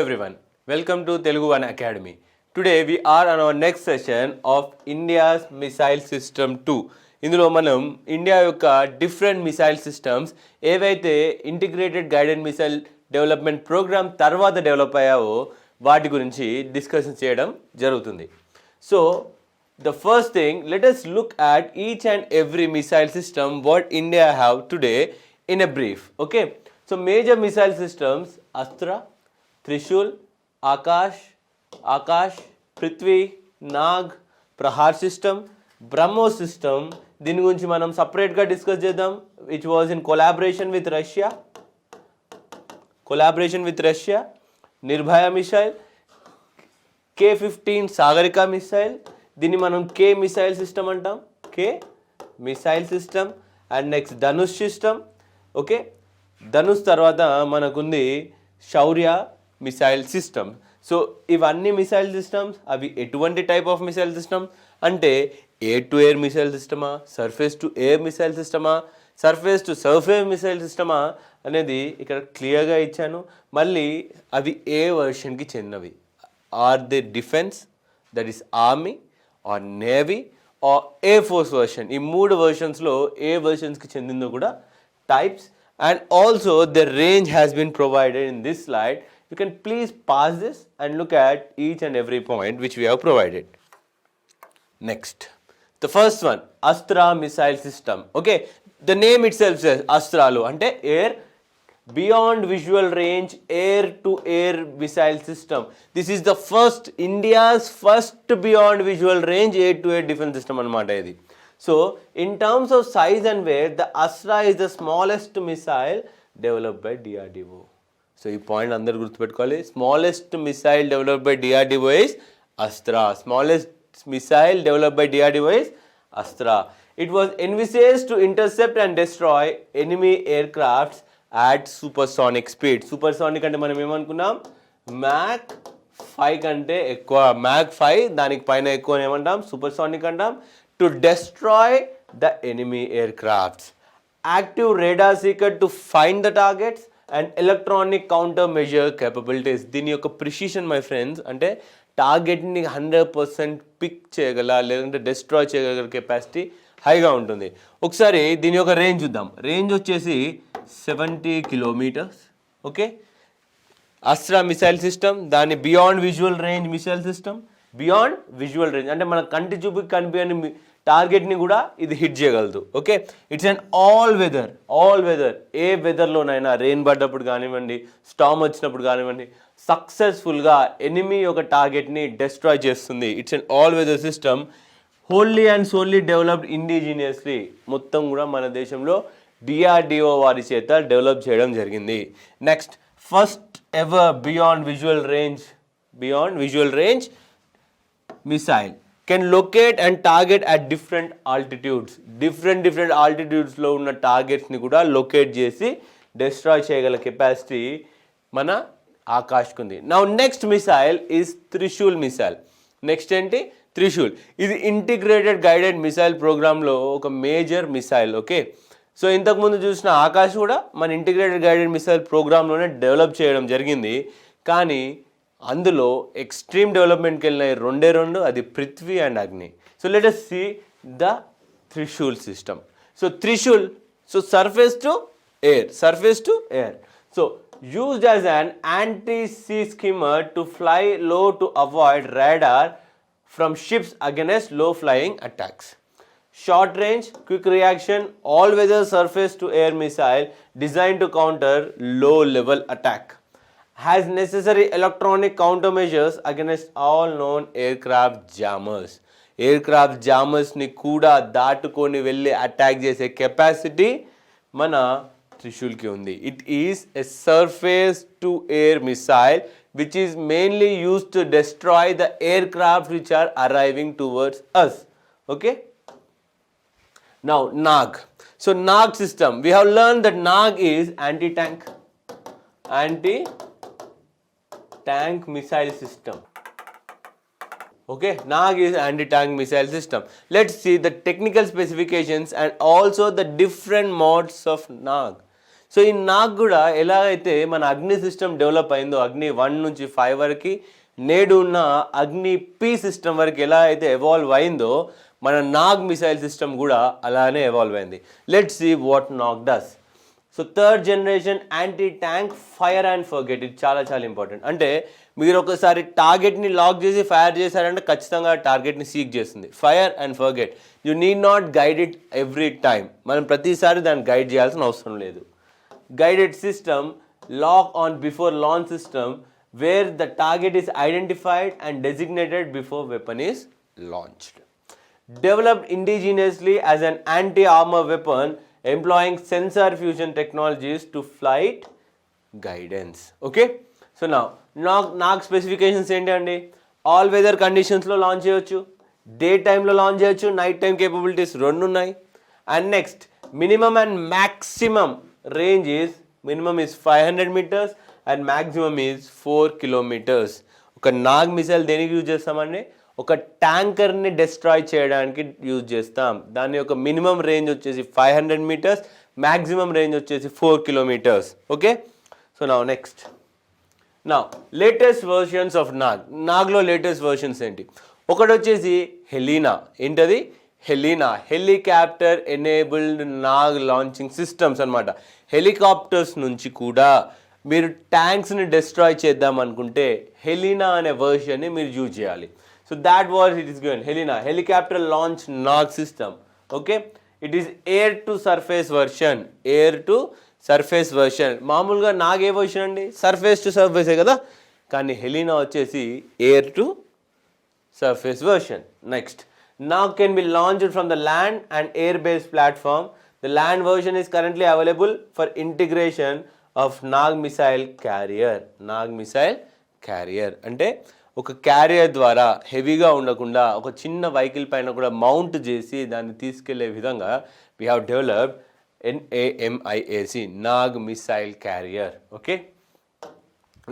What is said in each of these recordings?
everyone, welcome to Telugu One Academy. Today we are on our next session of India's missile system 2. ఇందులో మనం India యొక్క different missile systems ఏవైతే integrated guided missile development program తర్వాత develop అయ్యావో వాటి గురించి discussion చేయడం జరుగుతుంది. So the first thing, let us look at each and every missile system what India have today in a brief. Okay, so major missile systems: Astra, Trishul, Akash, Prithvi, Nag, Prahar system, BrahMos system. దీని గురించి మనం సపరేట్గా discuss చేద్దాం. Which was in collaboration with Russia. Nirbhay missile, K-15 Sagarika missile, దీన్ని మనం K missile system అంటాం. K missile system. And next Dhanush system. Okay, Dhanush తర్వాత మనకుంది శౌర్య మిసైల్ సిస్టమ్. సో ఇవన్నీ మిసైల్ సిస్టమ్స్. అవి ఎటువంటి టైప్ ఆఫ్ మిసైల్ సిస్టమ్ అంటే ఎయిర్ టు ఎయిర్ మిసైల్ సిస్టమా, సర్ఫేస్ టు ఎయిర్ మిసైల్ సిస్టమా, సర్ఫేస్ టు సర్ఫేస్ మిసైల్ సిస్టమా అనేది ఇక్కడ క్లియర్గా ఇచ్చాను. మళ్ళీ అవి ఏ వర్షన్కి చెందినవి. Are the defence, that is army or navy or air force version. ఈ మూడు వర్షన్స్లో ఏ వర్షన్స్కి చెందిందో కూడా types. And also the range has been provided in this slide. You can please pause this and look at each and every point which we have provided. Next, the first one, Astra missile system. Okay, the name itself says Astralu ante air beyond visual range air to air missile system. This is the first, India's first beyond visual range air to air defense system anamata idi. So, in terms of size and weight, the Astra is the smallest missile developed by DRDO. So, this point andaru gurtupeట్టుకోవాలి. Smallest missile developed by DRDO is Astra. Smallest missile developed by DRDO is Astra. It was envisaged to intercept and destroy enemy aircrafts at supersonic speed. Supersonic అంటే మనం ఏమనుకున్నాం? Mach 5 కంటే ఎక్కువ. Mach 5 దానికి పైన ఎక్కువ ఏమంటాం? Supersonic అంటాం. To destroy the enemy aircrafts, active radar seeker to find the targets, and electronic countermeasure capabilities. దీని యొక్క ప్రిసిషన్ మై ఫ్రెండ్స్ అంటే టార్గెట్ని 100% పిక్ చేయగల లేదంటే డిస్ట్రాయ్ చేయగల కెపాసిటీ హైగా ఉంటుంది. ఒకసారి దీని యొక్క రేంజ్ చూద్దాం. రేంజ్ వచ్చేసి 70 kilometres. Okay, Astra missile system. దాని beyond visual range missile system. Beyond visual range అంటే మన కంటి చూపుకి కనిపించని టార్గెట్ని కూడా ఇది హిట్ చేయగలదు. Okay, it's an all weather. ఏ వెదర్లోనైనా రెయిన్ పడ్డప్పుడు కానివ్వండి, స్టామ్ వచ్చినప్పుడు కానివ్వండి, సక్సెస్ఫుల్గా ఎనిమీ ఒక టార్గెట్ని డిస్ట్రాయ్ చేస్తుంది. It's an all weather system, wholly and solely developed indigenously. మొత్తం కూడా మన దేశంలో డిఆర్డిఓ వారి చేత డెవలప్ చేయడం జరిగింది. Next, first ever beyond visual range missile can locate and target at different altitudes. different altitudes లో ఉన్న టార్గెట్స్ని కూడా లొకేట్ చేసి డిస్ట్రాయ్ చేయగల కెపాసిటీ మన ఆకాష్కి ఉంది. Now next missile is Trishul missile. Next ఏంటి? త్రిశూల్. ఇది ఇంటిగ్రేటెడ్ గైడెడ్ మిసైల్ ప్రోగ్రాంలో ఒక మేజర్ మిసైల్. ఓకే, సో ఇంతకుముందు చూసిన ఆకాష్ కూడా మన ఇంటిగ్రేటెడ్ గైడెడ్ మిసైల్ ప్రోగ్రాంలోనే డెవలప్ చేయడం జరిగింది. కానీ అందులో ఎక్స్ట్రీమ్ డెవలప్మెంట్కి వెళ్ళినాయి రెండు, అది పృథ్వీ అండ్ అగ్ని. So let us see the Trishul system. So Trishul, so surface to air. So used as an anti-sea skimmer to fly low to avoid radar from ships against low flying attacks. Short range, quick reaction, all-weather surface to air missile designed to counter low level attack. Has necessary electronic countermeasures against all known aircraft jammers. Aircraft jammers-ని కూడా దాటుకొని వెళ్ళి attack చేసే capacity మన త్రిశూల్కి ఉంది. It is a surface to air missile which is mainly used to destroy the aircraft which are arriving towards us. Okay, now Nag. So Nag system, we have learn that Nag is anti-tank missile system. Okay, Nag is anti-tank missile system. Let's see the technical specifications and also the different modes of Nag. So ఈ నాగ్ కూడా ఎలా అయితే మన అగ్ని system develop అయిందో, అగ్ని 1 నుంచి 5 వరకు, నేడు ఉన్న అగ్ని పీ సిస్టమ్ వరకు ఎలా అయితే ఎవాల్వ్ అయిందో, మన నాగ్ మిసైల్ సిస్టమ్ కూడా అలానే ఎవాల్వ్ అయింది. Let's see what Nag does. So third generation anti tank fire and forget. ఇది చాలా చాలా ఇంపార్టెంట్. అంటే మీరు ఒకసారి టార్గెట్ని లాక్ చేసి ఫైర్ చేశారంటే ఖచ్చితంగా టార్గెట్ని సీక్ చేస్తుంది. Fire and forget, you need not guide it every time. మనం ప్రతిసారి దాన్ని గైడ్ చేయాల్సిన అవసరం లేదు. Guided system lock on before launch system where the target is identified and designated before weapon is launched. Developed indigenously as an anti-armor weapon employing sensor fusion technologies to flight guidance. Okay, so now NAG specifications ఏంటి అండి? All weather కండిషన్స్లో launch చేయొచ్చు, day టైంలో launch చేయొచ్చు, night time capabilities రెండు ఉన్నాయి. And next minimum and maximum range is, minimum is 500 meters and maximum is 4 kilometers. ఒక Nag missile దేనికి యూజ్ చేస్తామండి? ఒక ట్యాంకర్ని డిస్ట్రాయ్ చేయడానికి యూజ్ చేస్తాం. దాని యొక్క మినిమం రేంజ్ వచ్చేసి 500 meters, మ్యాక్సిమం రేంజ్ వచ్చేసి 4 kilometers. Okay, so next latest versions of నాగ్లో లేటెస్ట్ వర్షన్స్ ఏంటి? ఒకటి వచ్చేసి హెలీనా. ఏంటది? Helina, helicopter enabled Nag launching systems అనమాట. హెలికాప్టర్స్ నుంచి కూడా మీరు ట్యాంక్స్ని డిస్ట్రాయ్ చేద్దాం అనుకుంటే హెలీనా అనే వర్షన్ని మీరు యూజ్ చేయాలి. So that was it is given. Helena, helicopter launch NAG system. Okay, it is air to surface version. Air to surface version. మామూలుగా నాగ్ ఏ వర్షన్ అండి? సర్ఫేస్ టు సర్ఫేస్ కదా. కానీ హెలీనా వచ్చేసి air to surface version. Next, Nag can be launched from the land and air based platform. The land version is currently available for integration of Nag missile carrier. Nag missile carrier అంటే ఒక carrier ద్వారా హెవీగా ఉండకుండా ఒక చిన్న వెహికల్ పైన కూడా మౌంట్ చేసి దాన్ని తీసుకెళ్లే విధంగా we have developed NAMIAC, Nag missile carrier. Okay,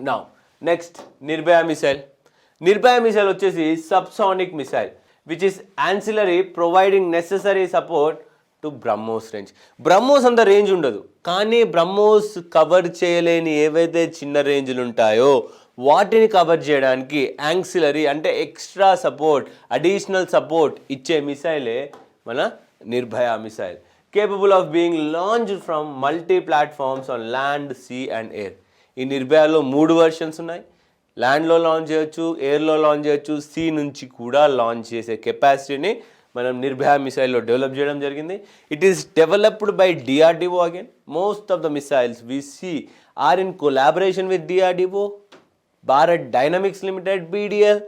now next Nirbhay missile. Nirbhay missile వచ్చేసి subsonic missile which is ancillary providing necessary support to BrahMos range. BrahMos అంత రేంజ్ ఉండదు, కానీ బ్రహ్మోస్ కవర్ చేయలేని ఏవైతే చిన్న రేంజ్లు ఉంటాయో వాటిని కవర్ చేయడానికి యాన్సిలరీ అంటే ఎక్స్ట్రా సపోర్ట్, అడిషనల్ సపోర్ట్ ఇచ్చే మిసైలే మన Nirbhay missile. Capable of being launched from multi platforms on land, sea and air. ఈ నిర్భయలో 3 వర్షన్స్ ఉన్నాయి. ల్యాండ్లో లాంచ్ చేయొచ్చు, ఎయిర్లో లాంచ్ చేయొచ్చు, సీ నుంచి కూడా లాంచ్ చేసే కెపాసిటీని మనం నిర్భయ మిసైల్లో డెవలప్ చేయడం జరిగింది. It is developed by DRDO. Again most of the missiles we see are in collaboration with DRDO, Bharat Dynamics Limited, BDL,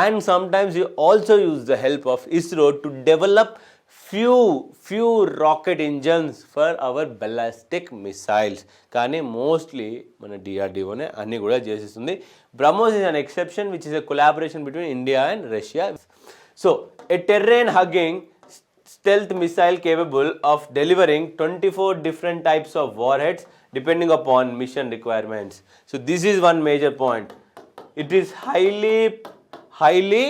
and sometimes we also use the help of ISRO to develop few rocket engines for our ballistic missiles. కానీ mostly మన DRDOనే అన్ని కూడా చేసేస్తుంది. BrahMos is an exception which is a collaboration between India and Russia. So a terrain hugging stealth missile capable of delivering 24 different types of warheads depending upon mission requirements. So this is one major point. It is highly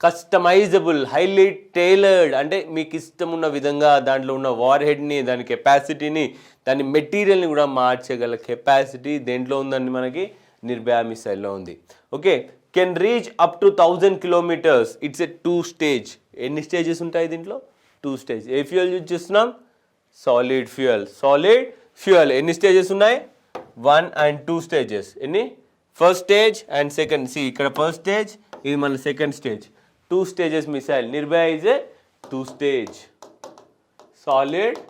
customizable, highly tailored. అంటే మీకు ఇష్టం ఉన్న విధంగా దాంట్లో ఉన్న war హెడ్ని, దాని కెపాసిటీని, దాని మెటీరియల్ని కూడా మార్చగల కెపాసిటీ దేంట్లో ఉందండి? మనకి నిర్భయ మిసైల్లో ఉంది. Okay, can reach up to 1000 kilometers. It's a 2 stage. ఎన్ని స్టేజెస్ ఉంటాయి దీంట్లో? 2 stages. ఏ ఫ్యూయల్ యూజ్ చేస్తున్నాం? Solid fuel. ఎన్ని స్టేజెస్ ఉన్నాయి? 1 and 2 stages. ఎన్ని? First stage and second. See ఇక్కడ ఫస్ట్ స్టేజ్, ఇది మన second stage. 2 stages missile. Nirbhay is a 2 stage. Solid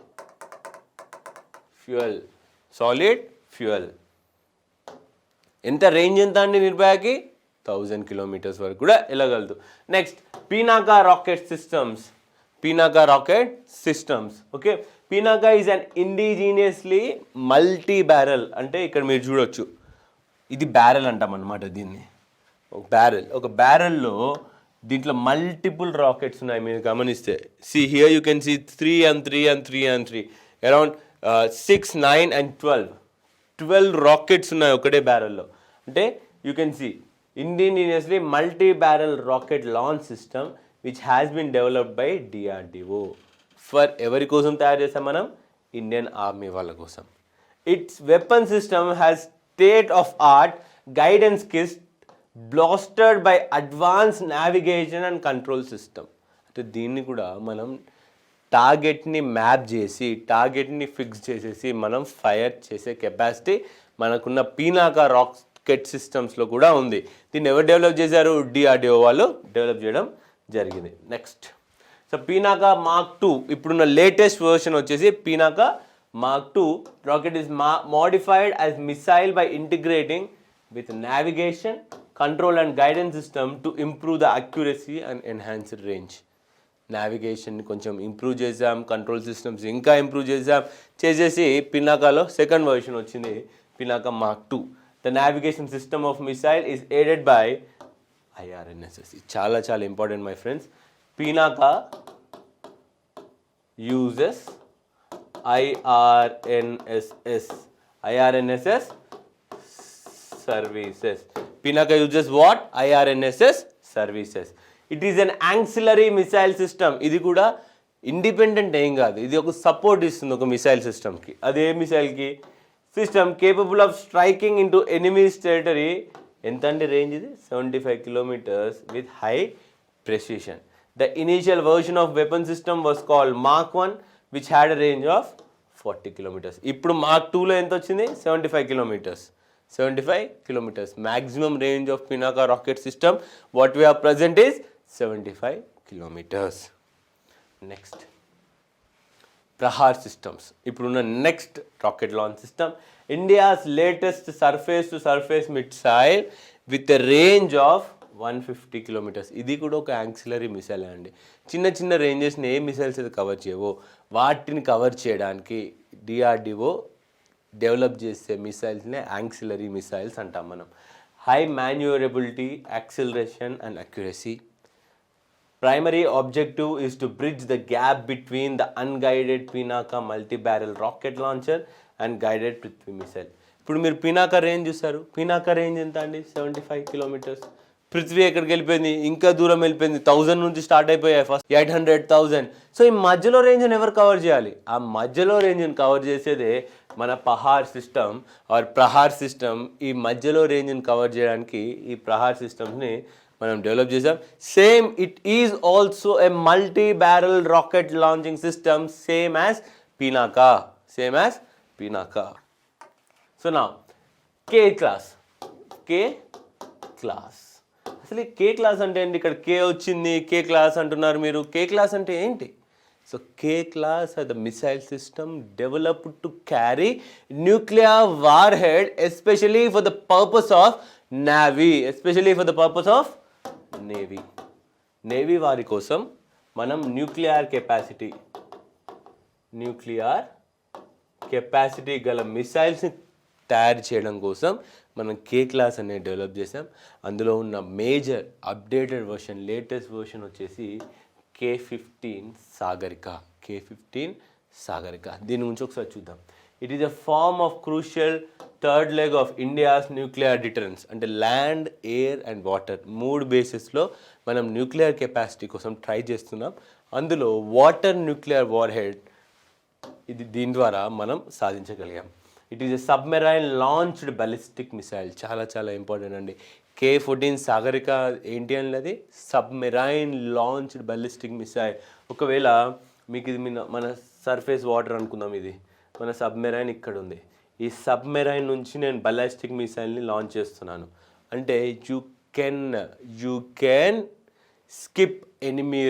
fuel. ఎంత రేంజ్ ఎంత అండి నిర్భయకి? 1000 kilometers వరకు కూడా వెళ్ళగలదు. Next, Pinaka rocket systems. Okay, Pinaka is an indigenously multi barrel. అంటే ఇక్కడ మీరు చూడొచ్చు, ఇది బ్యారెల్ అంటాం అన్నమాట. దీన్ని ఒక బ్యారెల్లో దీంట్లో మల్టిపుల్ రాకెట్స్ ఉన్నాయి. మీరు గమనిస్తే see here you can see 3 and 3 and 3 and 3 around 6, 9 and 12 rockets ఉన్నాయి ఒకటే బ్యారెల్లో. అంటే you can see indigenously multi barrel rocket launch system which has been developed by DRDO. For ఎవరి కోసం తయారు చేస్తాం మనం? ఇండియన్ ఆర్మీ వాళ్ళ కోసం. Its weapon system has state-of-art guidance kits bolstered by advanced navigation and control system. అంటే దీన్ని కూడా మనం టార్గెట్ని మ్యాప్ చేసి టార్గెట్ని ఫిక్స్ చేసేసి మనం ఫైర్ చేసే కెపాసిటీ మనకున్న పీనాకా రాకెట్ సిస్టమ్స్లో కూడా ఉంది. దీన్ని ఎవరు డెవలప్ చేశారు? డిఆర్డిఓ వాళ్ళు డెవలప్ చేయడం జరిగింది. నెక్స్ట్, సో పీనాకా మార్క్ 2 ఇప్పుడున్న లేటెస్ట్ వర్షన్ వచ్చేసి Pinaka mark 2 rocket is modified as missile by integrating with navigation, control and guidance system to improve the accuracy and enhance range. Navigation కొంచెం ఇంప్రూవ్ చేసాం, control systems ఇంకా improve చేసేసి పినాకాలో second version వచ్చింది Pinaka mark 2. The navigation system of missile is aided by IRNSS. చాలా చాలా important my friends. Pinaka uses IRNSS services. Pinaka uses what? IRNSS services. It is an auxiliary missile system. ఇది కూడా independent ఏం కాదు, ఇది ఒక సపోర్ట్ ఇస్తుంది ఒక మిసైల్ సిస్టమ్కి. అదే మిసైల్కి system capable of striking into enemies territory. ఎంత అండి రేంజ్ ఇది? 75 kilometers with high precision. The initial version of weapon system was called Mark 1 which had a range of 40 kilometers. ఇప్పుడు మార్క్ 2లో ఎంత వచ్చింది? 75 kilometers. 75 kilometers. Maximum range of Pinaka rocket system what we have present is 75 kilometers. Next, Prahar systems. ఇప్పుడున్న next rocket launch system, India's latest surface to surface missile with a range of 150 kilometers. ఇది కూడా ఒక auxiliary missile అండి. చిన్న చిన్న రేంజెస్ని ఏ missiles అయితే cover చేయవో వాటిని cover చేయడానికి డిఆర్డిఓ డెవలప్ చేసే మిసైల్స్నే యాక్సిలరీ మిసైల్స్ అంటాం మనం. High manoeuvrability, acceleration and accuracy. Primary objective is to bridge the gap between the unguided Pinaka multi-barrel rocket launcher and guided Prithvi missile. ఇప్పుడు మీరు పినాకా రేంజ్ చూస్తారు. Pinaka range ఎంత అండి? 75 kilometers. పృథ్వీ ఎక్కడికి వెళ్ళిపోయింది? ఇంకా దూరం వెళ్ళిపోయింది. 1000 నుంచి స్టార్ట్ అయిపోయాయి, ఫస్ట్ 800,000. సో ఈ మధ్యలో రేంజ్ని ఎవరు కవర్ చేయాలి? ఆ మధ్యలో రేంజ్ని కవర్ చేసేదే మన Prahaar system or Prahaar system. ఈ మధ్యలో రేంజ్ని కవర్ చేయడానికి ఈ ప్రహార్ సిస్టమ్స్ని మనం డెవలప్ చేసాం. Same it is also a multi barrel rocket launching system same as Pinaka. Same as Pinaka. So నా కే క్లాస్. అసలు కే క్లాస్ అంటే ఏంటి? ఇక్కడ కే వచ్చింది, కే క్లాస్ అంటున్నారు మీరు. కే క్లాస్ అంటే ఏంటి? So K class are the missile system developed to carry nuclear warhead especially for the purpose of navy వారి కోసం మనం న్యూక్లియర్ కెపాసిటీ గల మిసైల్స్ని తయారు చేయడం కోసం మనం కే క్లాస్ అనేది డెవలప్ చేసాం. అందులో ఉన్న major updated version, latest version వచ్చేసి K-15 సాగరిక. దీని గురించి ఒకసారి చూద్దాం. It is a form of crucial third leg of India's nuclear deterrence. అంటే ల్యాండ్, ఎయిర్ అండ్ వాటర్ 3 బేసెస్లో మనం న్యూక్లియర్ కెపాసిటీ కోసం ట్రై చేస్తున్నాం. అందులో వాటర్ న్యూక్లియర్ వార్ హెడ్ దీని ద్వారా మనం సాధించగలిగాం. It is a submarine launched ballistic missile. చాలా చాలా ఇంపార్టెంట్ అండి. K-14 సాగరిక ఏంటి అన్నది సబ్మెరైన్ లాంచ్డ్ బాలిస్టిక్ మిసైల్. ఒకవేళ మీకు ఇది మన సర్ఫేస్ వాటర్ అనుకుందాం, ఇది మన సబ్మెరైన్ ఇక్కడ ఉంది. ఈ సబ్మెరైన్ నుంచి నేను బాలిస్టిక్ మిసైల్ని లాంచ్ చేస్తున్నాను అంటే you can skip enemy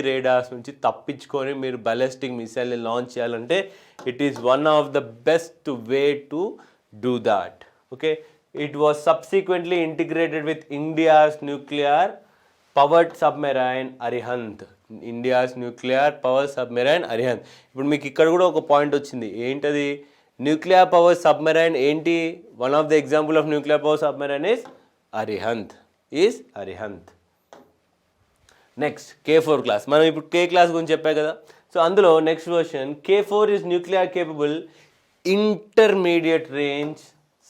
radars నుంచి తప్పించుకొని మీరు బాలిస్టిక్ మిసైల్ని లాంచ్ చేయాలంటే it is one of the best way to do that. Okay, it was subsequently integrated with India's nuclear powered submarine Arihant. ఇప్పుడు మీకు ఇక్కడ కూడా ఒక పాయింట్ వచ్చింది, ఏంటది? న్యూక్లియర్ పవర్ సబ్మెరైన్ ఏంటి? One of the example of nuclear power submarine is Arihant. Next K-4 class. మనం ఇప్పుడు కే క్లాస్ గురించి చెప్పాం కదా. సో అందులో next version K-4 is nuclear capable intermediate range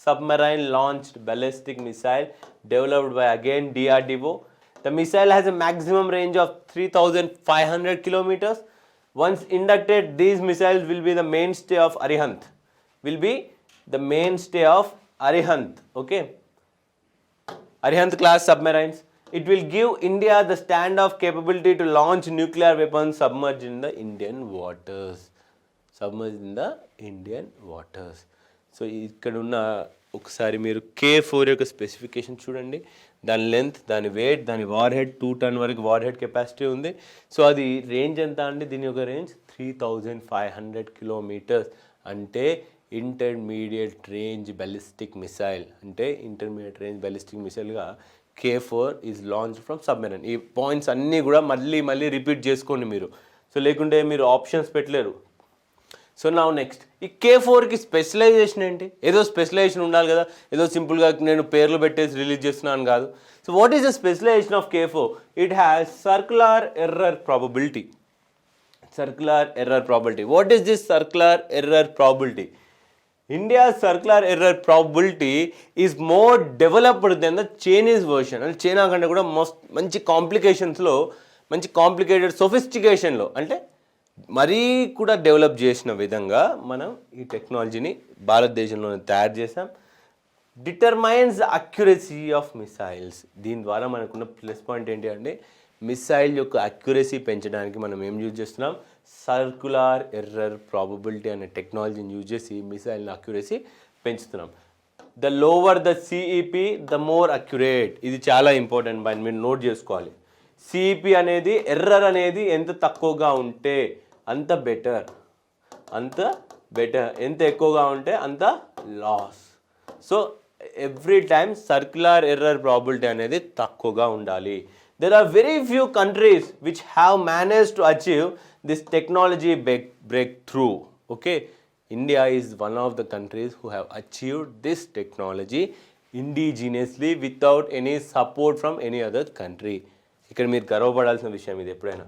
submarine launched ballistic missile developed by again DRDO. The missile has a maximum range of 3,500 kilometers. Once inducted, these missiles will be the mainstay of Arihant. will be the mainstay of Arihant, okay? Arihant class submarines. It will give India the stand-off capability to launch nuclear weapons submerged in the Indian waters. Submerged in the Indian waters. So ఇక్కడ ఉన్న ఒకసారి మీరు K4 యొక్క specification చూడండి. దాని length, దాని wait, దాని war head 2 ton వరకు వార్ హెడ్ కెపాసిటీ ఉంది. సో అది రేంజ్ ఎంత అండి? దీని యొక్క రేంజ్ 3500 కిలోమీటర్స్. అంటే ఇంటర్మీడియట్ రేంజ్ బ్యాలిస్టిక్ మిసైల్, అంటే ఇంటర్మీడియట్ రేంజ్ బ్యాలిస్టిక్ మిసైల్గా K4 is launch from submarine. ఈ పాయింట్స్ అన్నీ కూడా మళ్ళీ రిపీట్ చేసుకోండి మీరు. సో లేకుంటే మీరు ఆప్షన్స్ పెట్టలేరు. సో నా నెక్స్ట్ ఈ K4కి స్పెషలైజేషన్ ఏంటి? ఏదో స్పెషలైజేషన్ ఉండాలి కదా, ఏదో సింపుల్గా నేను పేర్లు పెట్టేసి రిలీజ్ చేస్తున్నాను కాదు. So what is the specialization of K4? It has circular error probability. Circular error probability. What is this circular error probability? India's circular error probability is more developed than the Chinese version. అంటే China కంటే కూడా మంచి కాంప్లికేషన్స్లో, మంచి complicated సొఫిస్టికేషన్లో, అంటే మరీ కూడా develop చేసిన విధంగా మనం ఈ టెక్నాలజీని భారతదేశంలోనే తయారు చేసాం. Determines accuracy of missiles. దీని ద్వారా మనకున్న ప్లస్ పాయింట్ ఏంటి అంటే మిసైల్ యొక్క అక్యురసీ పెంచడానికి మనం ఏం యూజ్ చేస్తున్నాం? సర్క్యులర్ ఎర్రర్ ప్రాబబిలిటీ అనే టెక్నాలజీని యూజ్ చేసి మిసైల్ అక్యురసీ పెంచుతున్నాం. The lower the CEP the more accurate. ఇది చాలా ఇంపార్టెంట్ పాయింట్, మీరు నోట్ చేసుకోవాలి. సిఈపి అనేది, ఎర్రర్ అనేది ఎంత తక్కువగా ఉంటే అంత బెటర్, ఎంత ఎక్కువగా ఉంటే అంత loss. So every time circular error probability అనేది తక్కువగా ఉండాలి. There are very few countries which have managed to achieve this technology breakthrough. Okay, India is one of the countries who have achieved this technology indigenously without any support from any other country. ఇక్కడ మీరు గర్వపడాల్సిన విషయం ఇది ఎప్పుడైనా.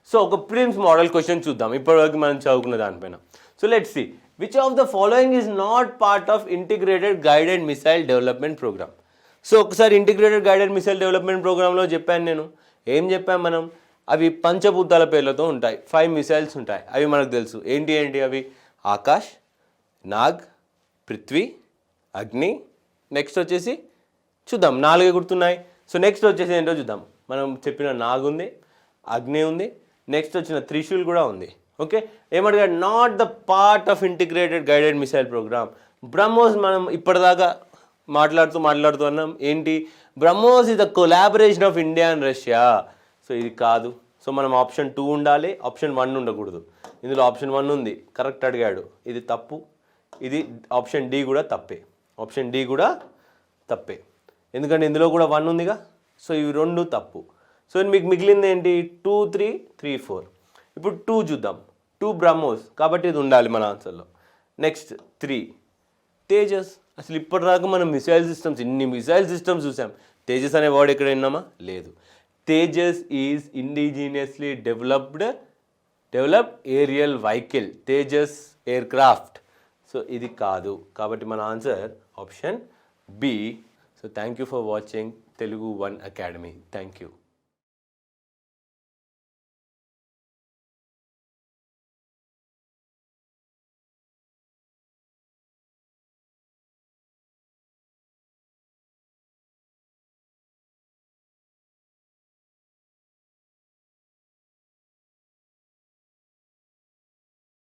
So ఒక Prim's model question చూద్దాం ఇప్పటివరకు మనం చదువుకున్న దానిపైన. So let's see which of the following is not part of integrated guided missile development program. So ఒకసారి ఇంటిగ్రేటెడ్ గైడెడ్ మిసైల్ డెవలప్మెంట్ ప్రోగ్రాంలో చెప్పాను నేను. ఏం చెప్పాను మనం? అవి పంచభూతాల పేర్లతో ఉంటాయి. 5 మిసైల్స్ ఉంటాయి. అవి మనకు తెలుసు. ఏంటి అవి? ఆకాష్, నాగ్, పృథ్వీ, అగ్ని. నెక్స్ట్ వచ్చేసి చూద్దాం, 4 గుర్తున్నాయి. సో నెక్స్ట్ వచ్చేసి ఏంటో చూద్దాం. మనం చెప్పిన నాగ్ ఉంది, అగ్ని ఉంది, నెక్స్ట్ వచ్చిన త్రిశూల్ కూడా ఉంది. ఓకే, ఏమడిగాడు? Not the part of integrated guided missile programme. BrahMos మనం ఇప్పటిదాకా మాట్లాడుతూ అన్నాం. ఏంటి? BrahMos is the collaboration of India and Russia. So ఇది కాదు. సో మనం ఆప్షన్ 2 ఉండాలి, ఆప్షన్ 1 ఉండకూడదు. ఇందులో ఆప్షన్ 1 ఉంది, కరెక్ట్ అడిగాడు. ఇది తప్పు. ఇది ఆప్షన్ డి కూడా తప్పే. ఆప్షన్ డి కూడా తప్పే, ఎందుకంటే ఇందులో కూడా 1 ఉందిగా. సో ఇవి 2 తప్పు. సో మీకు మిగిలింది ఏంటి? 2, 3, 3, 4. ఇప్పుడు 2 చూద్దాం. 2 బ్రహ్మోస్, కాబట్టి ఇది ఉండాలి మన ఆన్సర్లో. నెక్స్ట్ 3 తేజస్. అసలు ఇప్పటిదాకా మనం మిసైల్ సిస్టమ్స్, ఇన్ని మిసైల్ సిస్టమ్స్ చూసాం. తేజస్ అనే వర్డ్ ఎక్కడ విన్నామా? లేదు. Tejas is indigenously developed aerial vehicle, Tejas aircraft. So ఇది కాదు, కాబట్టి మన answer option B. So thank you for watching Telugu One Academy. Thank you.